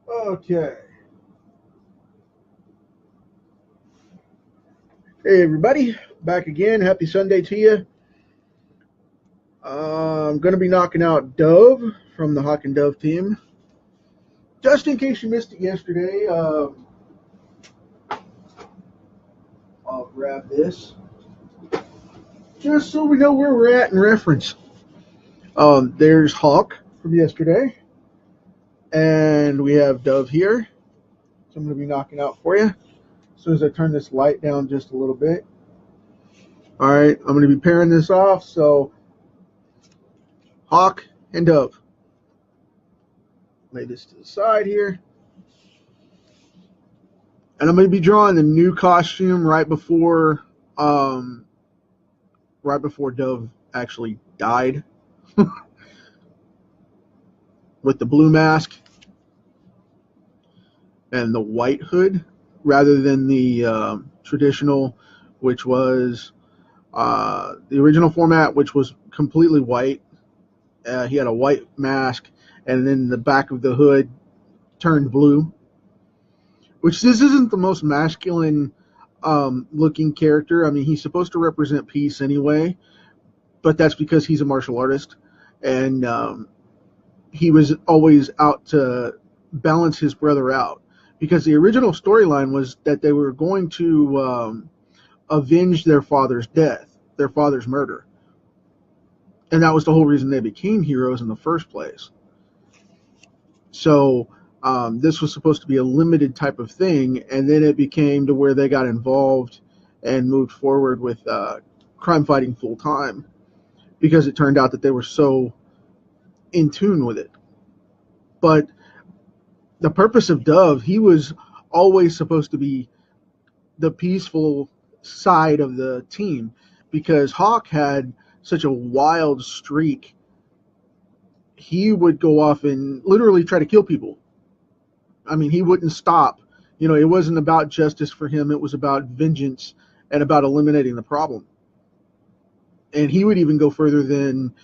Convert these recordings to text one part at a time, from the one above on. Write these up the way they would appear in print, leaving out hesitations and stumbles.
Okay. Hey, everybody. Back again. Happy Sunday to you. I'm going to be knocking out Dove from the Hawk and Dove team. Just in case you missed it yesterday, I'll grab this. Just so we know where we're at in reference. There's Hawk from yesterday. And we have Dove here. So I'm going to be knocking out for you. As soon as I turn this light down just a little bit. All right, I'm going to be pairing this off. So Hawk and Dove. Lay this to the side here. And I'm going to be drawing the new costume right before Dove actually died with the blue mask and the white hood rather than the traditional, which was the original format, which was completely white. He had a white mask, and then the back of the hood turned blue, which this isn't the most masculine looking character. I mean, he's supposed to represent peace anyway, but that's because he's a martial artist, and he was always out to balance his brother out, because the original storyline was that they were going to avenge their father's death, their father's murder, and that was the whole reason they became heroes in the first place. So this was supposed to be a limited type of thing, and then it became to where they got involved and moved forward with crime fighting full time, because it turned out that they were so in tune with it. But the purpose of Dove, he was always supposed to be the peaceful side of the team, because Hawk had such a wild streak. He would go off and literally try to kill people. I mean, he wouldn't stop. You know, it wasn't about justice for him. It was about vengeance and about eliminating the problem. And he would even go further than,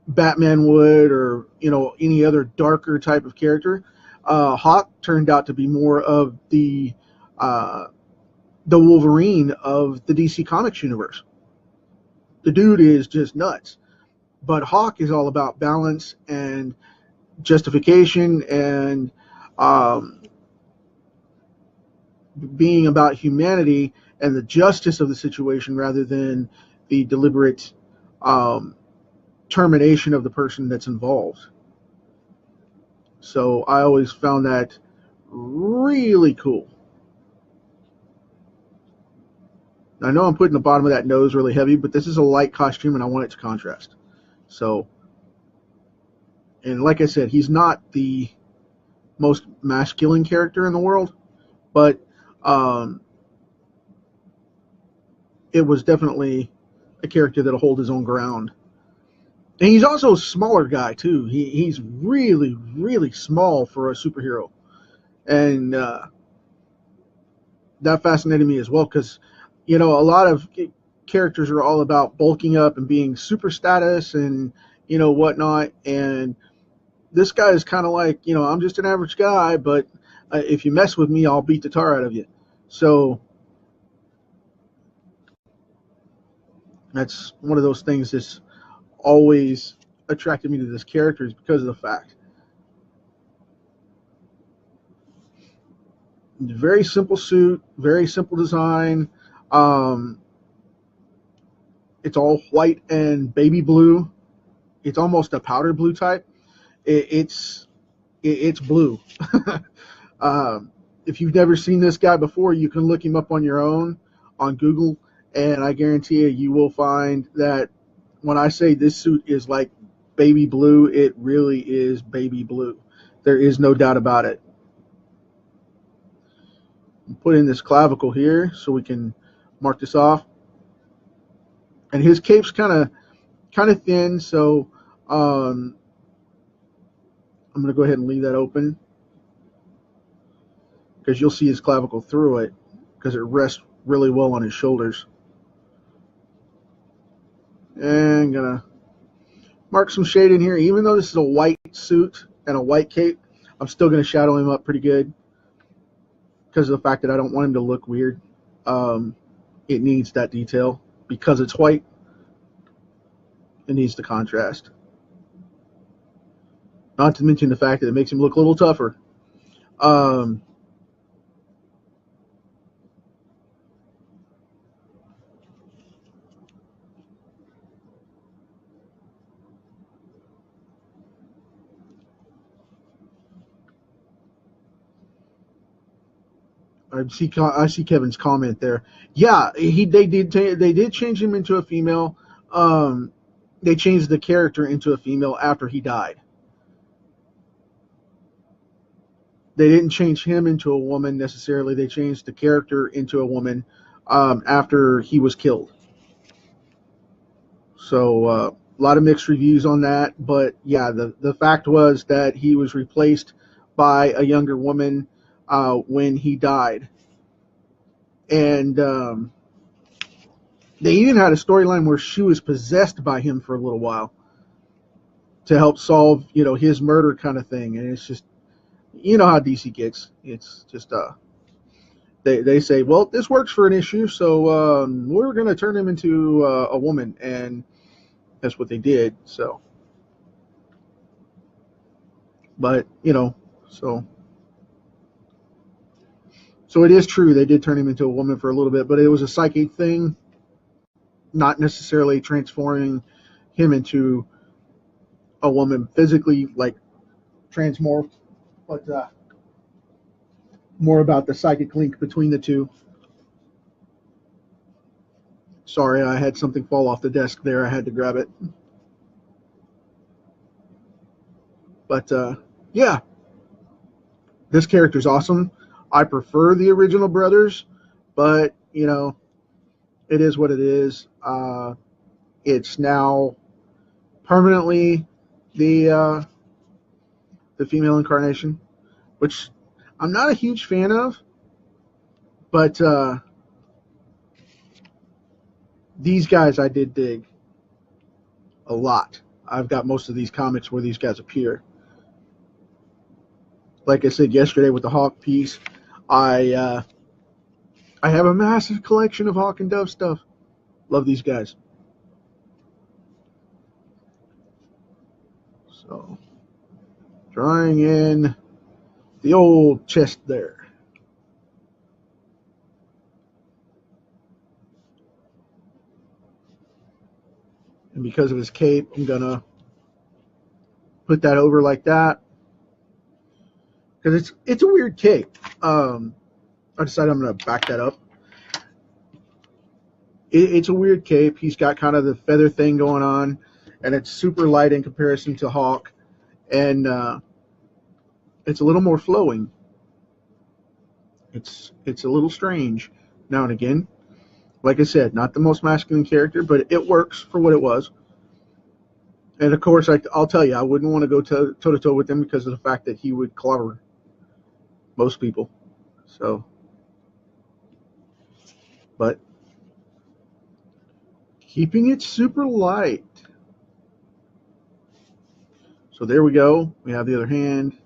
Batman would, or, any other darker type of character. Hawk turned out to be more of the Wolverine of the DC Comics universe. The dude is just nuts. But Hawk is all about balance and justification and being about humanity and the justice of the situation, rather than the deliberate termination of the person that's involved. So I always found that really cool. I know I'm putting the bottom of that nose really heavy, but this is a light costume and I want it to contrast. So, and like I said, he's not the most masculine character in the world, but it was definitely a character that'll hold his own ground. And he's also a smaller guy too. He's really, really small for a superhero, and that fascinated me as well, because a lot of characters are all about bulking up and being super status and whatnot, and this guy is kind of like, I'm just an average guy, but if you mess with me, I'll beat the tar out of you. So that's one of those things that's always attracted me to this character, is because of the fact. Very simple suit, very simple design. It's all white and baby blue. It's almost a powder blue type. It's blue. If you've never seen this guy before, you can look him up on your own on Google, and I guarantee you will find that when I say this suit is like baby blue, it really is baby blue. There is no doubt about it. Put in this clavicle here so we can mark this off. And his cape's kind of thin, so I'm going to go ahead and leave that open, because you'll see his clavicle through it, because it rests really well on his shoulders. And I'm going to mark some shade in here. Even though this is a white suit and a white cape, I'm still going to shadow him up pretty good because of the fact that I don't want him to look weird. It needs that detail because it's white. It needs the contrast. Not to mention the fact that it makes him look a little tougher. I see Kevin's comment there. Yeah, they did change him into a female. They changed the character into a female after he died. They didn't change him into a woman necessarily. They changed the character into a woman after he was killed. So a lot of mixed reviews on that. But yeah, the fact was that he was replaced by a younger woman when he died. And they even had a storyline where she was possessed by him for a little while to help solve, his murder kind of thing. And it's just, how DC gets. It's just they say, well, this works for an issue, so we're going to turn him into a woman, and that's what they did. So, but so it is true they did turn him into a woman for a little bit, but it was a psychic thing, not necessarily transforming him into a woman physically, like transmorphed, but more about the psychic link between the two. Sorry, I had something fall off the desk there. I had to grab it. But yeah, this character's awesome. I prefer the original brothers, but it is what it is. It's now permanently the female incarnation, which I'm not a huge fan of, but these guys I did dig a lot. I've got most of these comics where these guys appear. Like I said yesterday with the Hawk piece, I have a massive collection of Hawk and Dove stuff. Love these guys. So, drawing in the old chest there. And because of his cape, I'm going to put that over like that. Because it's a weird cape. I decided I'm going to back that up. It's a weird cape. He's got kind of the feather thing going on, and it's super light in comparison to Hawk. And it's a little more flowing. It's a little strange now and again. Like I said, not the most masculine character, but it works for what it was. And of course, I'll tell you, I wouldn't want to go toe-to-toe with him because of the fact that he would clobber most people. So, but keeping it super light. So there we go. We have the other hand.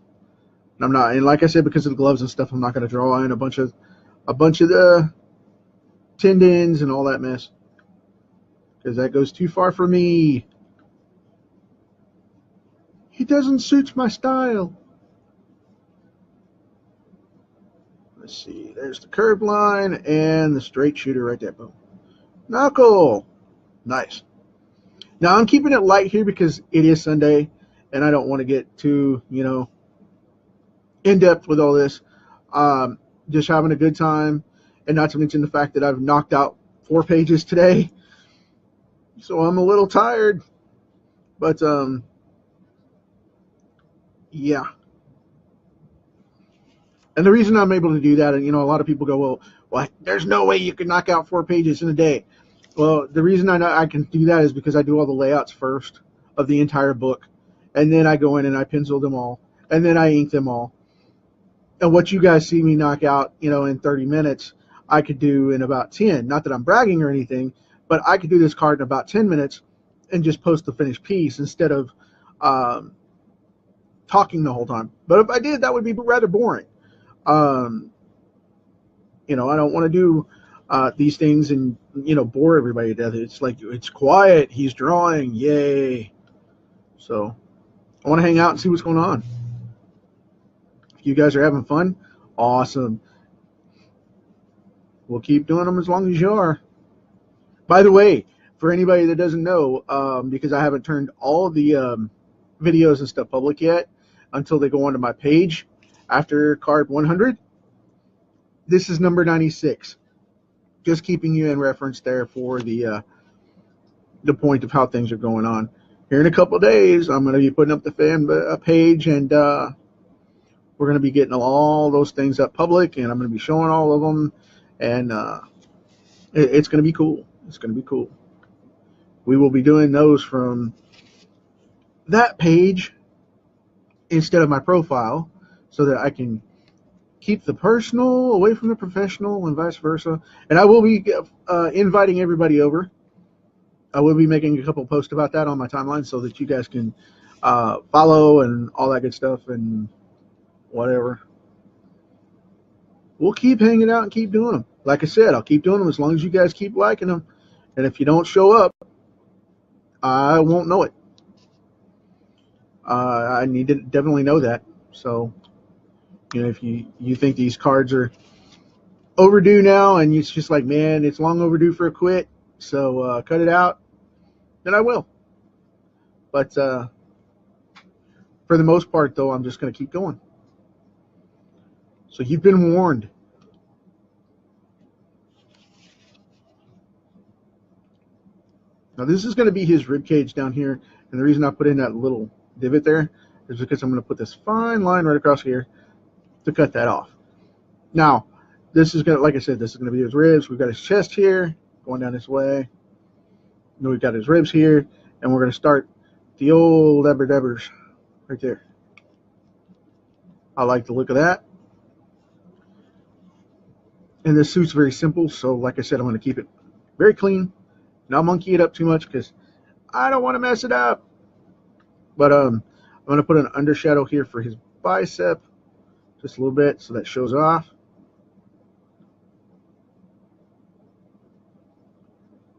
And like I said, because of the gloves and stuff, I'm not going to draw in a bunch of the tendons and all that mess, because that goes too far for me. He doesn't suit my style. Let's see. There's the curved line and the straight shooter right there. Boom. Knuckle. Nice. Now I'm keeping it light here because it is Sunday, and I don't want to get too, in depth with all this. Just having a good time, and not to mention the fact that I've knocked out 4 pages today, so I'm a little tired. But yeah. And the reason I'm able to do that, and a lot of people go, well, there's no way you can knock out 4 pages in a day. Well, the reason I can do that is because I do all the layouts first of the entire book, and then I go in and I pencil them all, and then I ink them all. And what you guys see me knock out, in 30 minutes, I could do in about 10. Not that I'm bragging or anything, but I could do this card in about 10 minutes and just post the finished piece instead of talking the whole time. But if I did, that would be rather boring. Um, I don't want to do these things and bore everybody to death. It's like it's quiet. He's drawing. Yay! So I want to hang out and see what's going on. If you guys are having fun, awesome. We'll keep doing them as long as you are. By the way, for anybody that doesn't know, because I haven't turned all of the videos and stuff public yet until they go onto my page after card 100, this is number 96. Just keeping you in reference there for the point of how things are going on. Here in a couple of days, I'm going to be putting up the fan page, and we're going to be getting all those things up public, and I'm going to be showing all of them, and it's going to be cool. It's going to be cool. We will be doing those from that page instead of my profile, so that I can keep the personal away from the professional and vice versa. And I will be inviting everybody over. I will be making a couple posts about that on my timeline so that you guys can follow and all that good stuff and whatever. We'll keep hanging out and keep doing them. Like I said, I'll keep doing them as long as you guys keep liking them. And if you don't show up, I won't know it. I need to definitely know that. So, if you think these cards are overdue now, and it's just like, man, it's long overdue for a quit, so cut it out, then I will. But for the most part, though, I'm just going to keep going. So you've been warned. Now this is going to be his rib cage down here, and the reason I put in that little divot there is because I'm going to put this fine line right across here to cut that off. Now, this is going to, like I said, this is going to be his ribs. We've got his chest here, going down this way. Then we've got his ribs here, and we're going to start the old ebbers right there. I like the look of that. And this suit's very simple, so like I said, I'm going to keep it very clean. Not monkey it up too much because I don't want to mess it up. But I'm going to put an undershadow here for his bicep, just a little bit, so that shows off.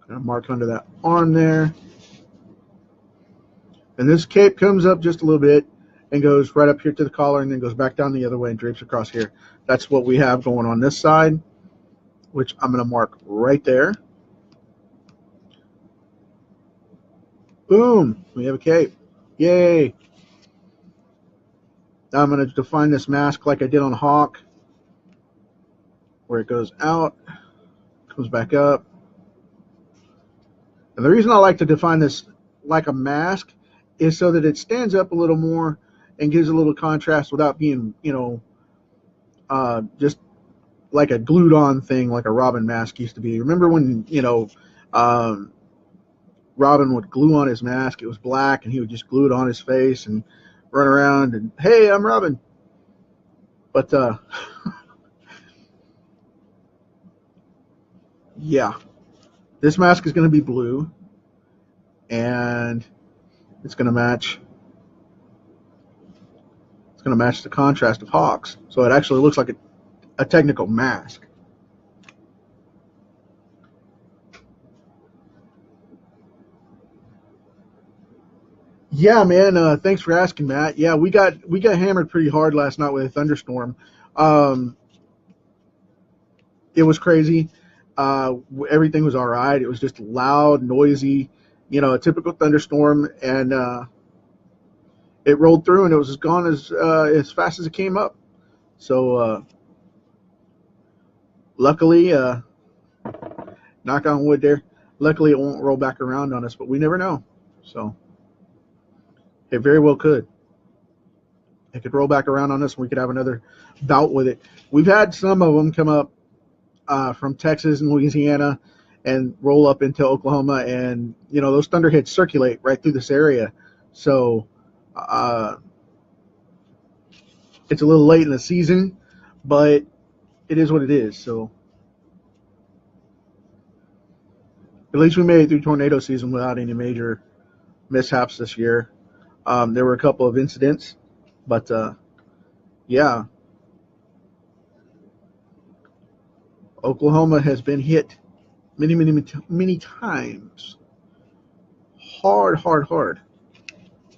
Gonna mark under that arm there. And this cape comes up just a little bit and goes right up here to the collar, and then goes back down the other way and drapes across here. That's what we have going on this side, which I'm going to mark right there. Boom, we have a cape. Yay. Now I'm going to define this mask like I did on Hawk, where it goes out, comes back up. And the reason I like to define this like a mask is so that it stands up a little more and gives a little contrast without being, just like a glued on thing like a Robin mask used to be. Remember when, Robin would glue on his mask? It was black, and he would just glue it on his face and run around and, hey, I'm Robin. But yeah, this mask is going to be blue, and it's going to match. It's going to match the contrast of Hawk's, so it actually looks like a technical mask. Yeah, man. Thanks for asking, Matt. Yeah, we got hammered pretty hard last night with a thunderstorm. It was crazy. Everything was all right. It was just loud, noisy, a typical thunderstorm, and it rolled through, and it was gone as fast as it came up. So luckily, knock on wood there. Luckily, it won't roll back around on us, but we never know. So. It very well could. It could roll back around on us, and we could have another bout with it. We've had some of them come up from Texas and Louisiana and roll up into Oklahoma, and those thunderheads circulate right through this area. So it's a little late in the season, but it is what it is. So at least we made it through tornado season without any major mishaps this year. There were a couple of incidents, But yeah, Oklahoma has been hit many times. Hard, hard, hard.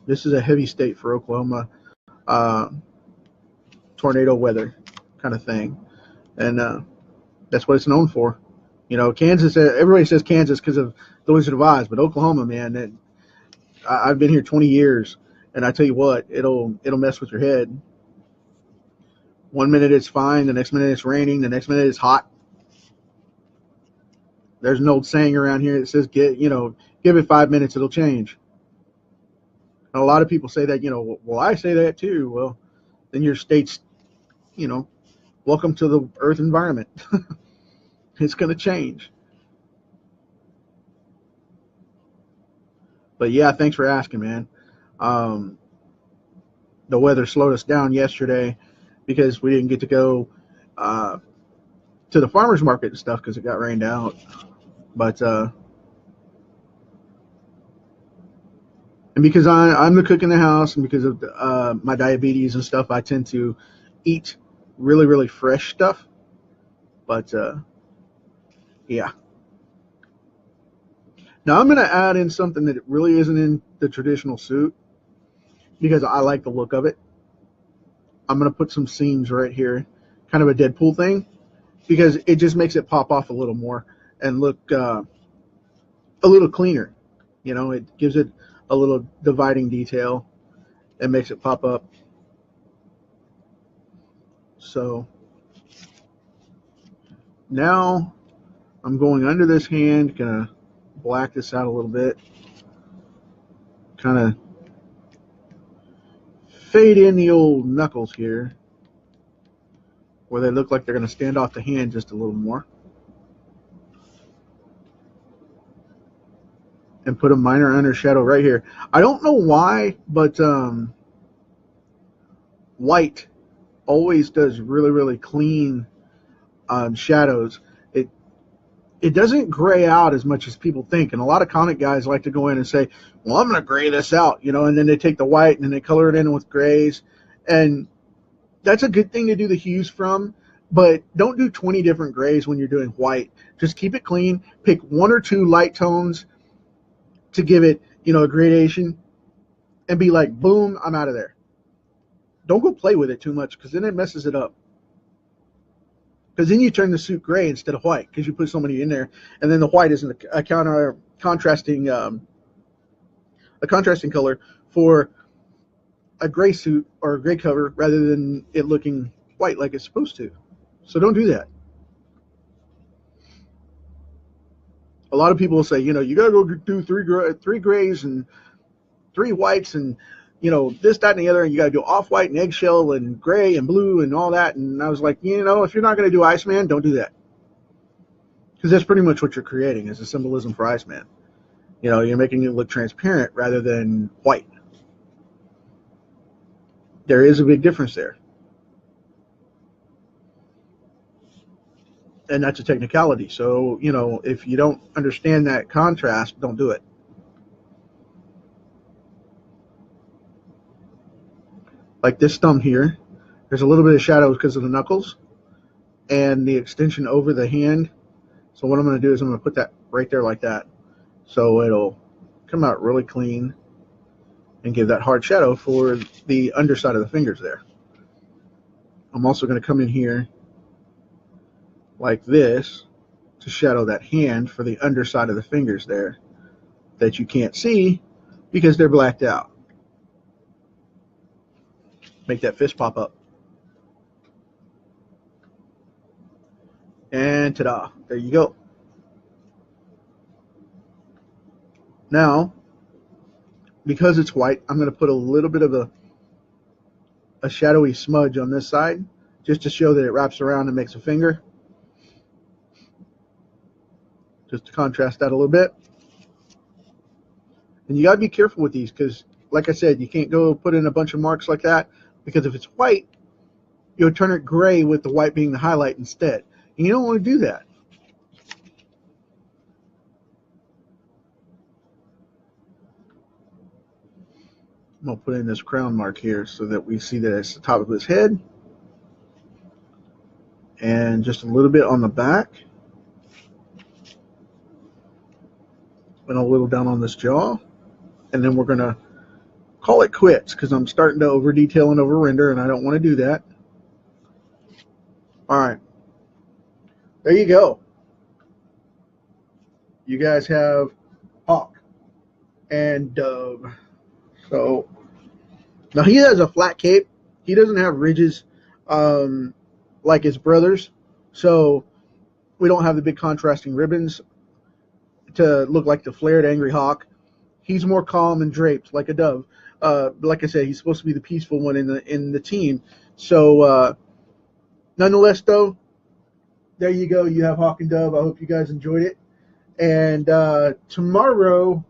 This is a heavy state for Oklahoma. Uh, Tornado weather kind of thing. And that's what it's known for. You know, Kansas, everybody says Kansas because of the Wizard of Oz, but Oklahoma, man, I've been here 20 years, and I tell you what, it'll mess with your head. One minute it's fine, the next minute it's raining, the next minute it's hot. There's an old saying around here that says, give it 5 minutes, it'll change. And a lot of people say that, well, I say that too. Well, then your state's, welcome to the earth environment. It's going to change. But yeah, thanks for asking, man. Um, the weather slowed us down yesterday because we didn't get to go uh, to the farmers market and stuff because it got rained out. But and because I'm the cook in the house, and because of my diabetes and stuff, I tend to eat really, really fresh stuff. But yeah. Now I'm going to add in something that really isn't in the traditional suit because I like the look of it. I'm going to put some seams right here, kind of a Deadpool thing, because it just makes it pop off a little more and look a little cleaner. It gives it a little dividing detail and makes it pop up. So now I'm going under this hand, gonna black this out a little bit, kind of fade in the old knuckles here where they look like they're going to stand off the hand just a little more, and put a minor under shadow right here. I don't know why, but white always does really, really clean shadows. It doesn't gray out as much as people think, and a lot of comic guys like to go in and say, well, I'm going to gray this out, and then they take the white and then they color it in with grays, and that's a good thing to do the hues from, but don't do 20 different grays when you're doing white. Just keep it clean. Pick one or two light tones to give it, a gradation, and be like, boom, I'm out of there. Don't go play with it too much because then it messes it up. Because then you turn the suit gray instead of white because you put so many in there, and then the white isn't a contrasting color for a gray suit or a gray cover rather than it looking white like it's supposed to. So don't do that. A lot of people will say, you got to go do three grays and three whites and, this, that, and the other, and you got to do off-white and eggshell and gray and blue and all that. And I was like, if you're not going to do Iceman, don't do that. Because that's pretty much what you're creating is a symbolism for Iceman. You're making it look transparent rather than white. There is a big difference there. And that's a technicality. So, if you don't understand that contrast, don't do it. Like this thumb here, there's a little bit of shadow because of the knuckles and the extension over the hand. So what I'm going to do is I'm going to put that right there like that. So it'll come out really clean and give that hard shadow for the underside of the fingers there. I'm also going to come in here like this to shadow that hand for the underside of the fingers there that you can't see because they're blacked out. Make that fist pop up. And ta-da, there you go. Now, because it's white, I'm going to put a little bit of a shadowy smudge on this side just to show that it wraps around and makes a finger. Just to contrast that a little bit. And you got to be careful with these because, like I said, you can't go put in a bunch of marks like that because if it's white, you'll turn it gray with the white being the highlight instead. And you don't want to do that. I'm going to put in this crown mark here so that we see that it's the top of his head. And just a little bit on the back. And a little down on this jaw. And then we're going to call it quits because I'm starting to over detail and over render, and I don't want to do that. All right. There you go. You guys have Hawk and Dove. So now he has a flat cape. He doesn't have ridges like his brothers. So we don't have the big contrasting ribbons to look like the flared angry hawk. He's more calm and draped like a dove. Like I said, he's supposed to be the peaceful one in the team. So nonetheless, though, there you go. You have Hawk and Dove. I hope you guys enjoyed it. And tomorrow,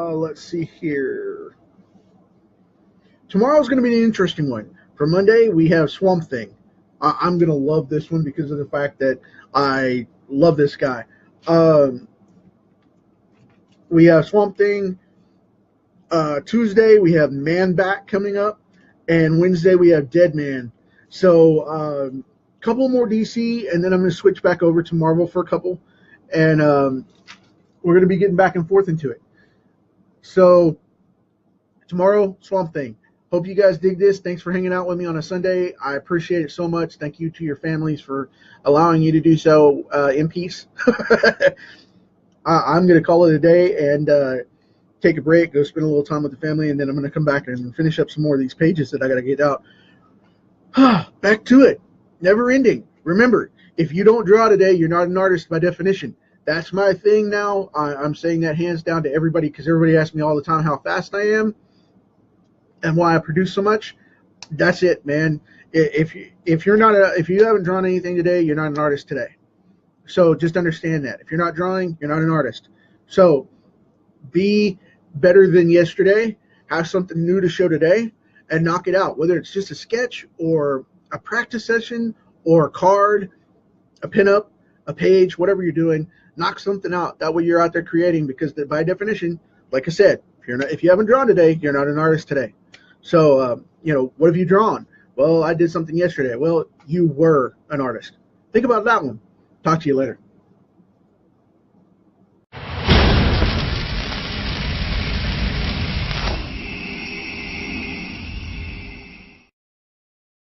let's see here. Tomorrow's going to be an interesting one. For Monday, we have Swamp Thing. I'm going to love this one because of the fact that I love this guy. We have Swamp Thing. Tuesday, we have Man Bat coming up. And Wednesday, we have Dead Man. So a couple more DC, and then I'm going to switch back over to Marvel for a couple. And we're going to be getting back and forth into it. So tomorrow, Swamp Thing. Hope you guys dig this. Thanks for hanging out with me on a Sunday. I appreciate it so much. Thank you to your families for allowing you to do so in peace. I'm going to call it a day and take a break, go spend a little time with the family, and then I'm going to come back and finish up some more of these pages that I got to get out. Back to it. Never ending. Remember, if you don't draw today, you're not an artist by definition. That's my thing now. I'm saying that hands down to everybody because everybody asks me all the time how fast I am and why I produce so much. That's it, man. If you haven't drawn anything today, you're not an artist today. So just understand that. If you're not drawing, you're not an artist. So be better than yesterday. Have something new to show today and knock it out. Whether it's just a sketch or a practice session or a card, a pinup, a page, whatever you're doing, knock something out. That way you're out there creating because by definition, like I said, if you haven't drawn today, you're not an artist today. So, what have you drawn? Well, I did something yesterday. Well, you were an artist. Think about that one. Talk to you later.